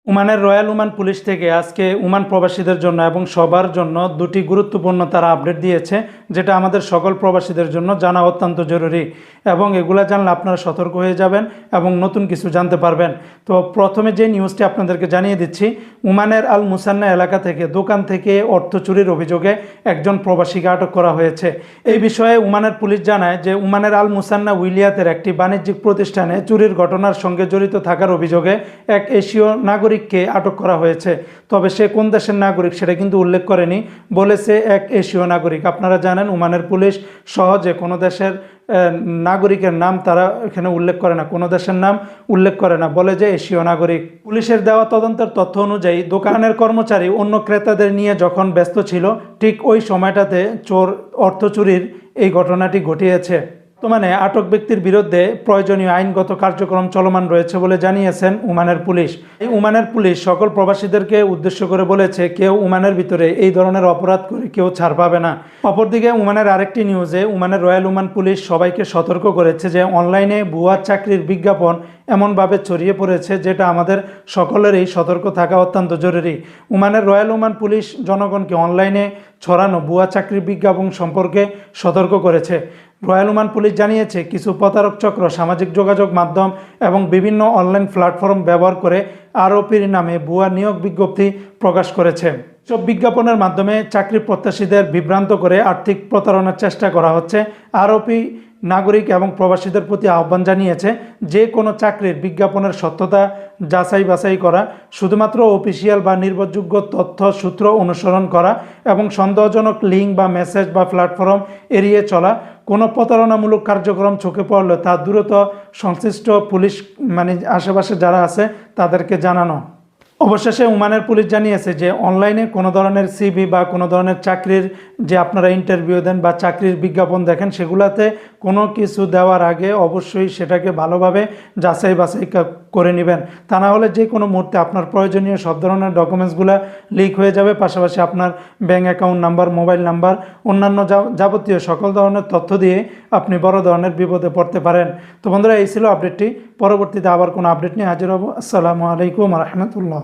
ওমানের royal Oman police থেকে আজকে ওমান প্রবাসীদের জন্য এবং সবার জন্য দুটি গুরুত্বপূর্ণ তারা আপডেট দিয়েছে, যেটা আমাদের সকল প্রবাসীদের জন্য জানা অত্যন্ত জরুরি এবং এগুলা জানলে আপনারা সতর্ক হয়ে যাবেন এবং নতুন কিছু জানতে পারবেন। তো প্রথমে যে নিউজটি আপনাদেরকে জানিয়ে দিচ্ছি, ওমানের আল মুসান্না এলাকা থেকে দোকান থেকে অর্থ চুরির অভিযোগে একজন প্রবাসীকে আটক করা হয়েছে। এই বিষয়ে ওমানের পুলিশ জানায় যে ওমানের আল মুসান্না উইলিয়াতের একটি বাণিজ্যিক প্রতিষ্ঠানে চুরির ঘটনার সঙ্গে জড়িত থাকার অভিযোগে এক এশীয় নাগরিককে আটক করা হয়েছে। তবে সে কোন দেশের নাগরিক সেটা কিন্তু উল্লেখ করেনি, বলেছে এক এশীয় নাগরিক। আপনারা জানেন ওমানের পুলিশ সহজে কোনো দেশের নাগরিকের নাম তারা এখানে উল্লেখ করে না, কোনো দেশের নাম উল্লেখ করে না, বলে যে এশীয় নাগরিক। পুলিশের দেওয়া তদন্তের তথ্য অনুযায়ী দোকানের কর্মচারী অন্য ক্রেতাদের নিয়ে যখন ব্যস্ত ছিল, ঠিক ওই সময়টাতে চোর অর্থ চুরির এই ঘটনাটি ঘটিয়েছে। বর্তমানে আটক ব্যক্তির বিরুদ্ধে প্রয়োজনীয় আইনগত কার্যক্রম চলমান রয়েছে বলে জানিয়েছেন ওমানের পুলিশ। এই ওমানের পুলিশ সকল প্রবাসীদেরকে উদ্দেশ্য করে বলেছে, কেউ ওমানের ভিতরে এই ধরনের অপরাধ করে কেউ ছাড় পাবে না। অপরদিকে ওমানের আরেকটি নিউজে ওমানের রয়্যাল ওমান পুলিশ সবাইকে সতর্ক করেছে যে অনলাইনে ভুয়া চাকরির বিজ্ঞাপন এমনভাবে ছড়িয়ে পড়েছে, যেটা আমাদের সকলেরই সতর্ক থাকা অত্যন্ত জরুরি। ওমানের রয়্যাল ওমান পুলিশ জনগণকে অনলাইনে ছড়ানো ভুয়া চাকরির বিজ্ঞাপন সম্পর্কে সতর্ক করেছে। রয়্যাল ওমান পুলিশ জানিয়েছে, কিছু প্রতারক চক্র সামাজিক যোগাযোগ মাধ্যম এবং বিভিন্ন অনলাইন প্ল্যাটফর্ম ব্যবহার করে আরওপির নামে ভুয়া নিয়োগ বিজ্ঞপ্তি প্রকাশ করেছে। সব বিজ্ঞাপনের মাধ্যমে চাকরি প্রত্যাশীদের বিভ্রান্ত করে আর্থিক প্রতারণার চেষ্টা করা হচ্ছে। আরওপি নাগরিক এবং প্রবাসীদের প্রতি আহ্বান জানিয়েছে যে কোনো চাকরির বিজ্ঞাপনের সত্যতা যাচাই বাছাই করা, শুধুমাত্র অফিসিয়াল বা নির্ভরযোগ্য তথ্য সূত্র অনুসরণ করা এবং সন্দেহজনক লিঙ্ক বা মেসেজ বা প্ল্যাটফর্ম এড়িয়ে চলা। কোনো প্রতারণামূলক কার্যক্রম চোখে পড়লে তা দ্রুত সংশ্লিষ্ট পুলিশ আশেপাশে যারা আছে তাদেরকে জানানো। অবশেষে ওমানের পুলিশ জানিয়েছে যে অনলাইনে কোনো ধরনের সিভি বা কোনো ধরনের চাকরির যে আপনারা ইন্টারভিউ দেন বা চাকরির বিজ্ঞাপন দেখেন, সেগুলাতে কোনো কিছু দেওয়ার আগে অবশ্যই সেটাকে ভালোভাবে যাচাই বাছাই করে নেবেন। তা না হলে যে কোনো মুহূর্তে আপনার প্রয়োজনীয় সব ধরনের ডকুমেন্টসগুলো লিক হয়ে যাবে, পাশাপাশি আপনার bank account number, mobile number, অন্যান্য যাবতীয় সকল ধরনের তথ্য দিয়ে আপনি বড় ধরনের বিপদে পড়তে পারেন। তো বন্ধুরা, এই ছিল আপডেটটি। পরবর্তীতে আবার কোনো আপডেট নিয়ে হাজির হব। আসসালামু আলাইকুম রহমতুল্লাহ।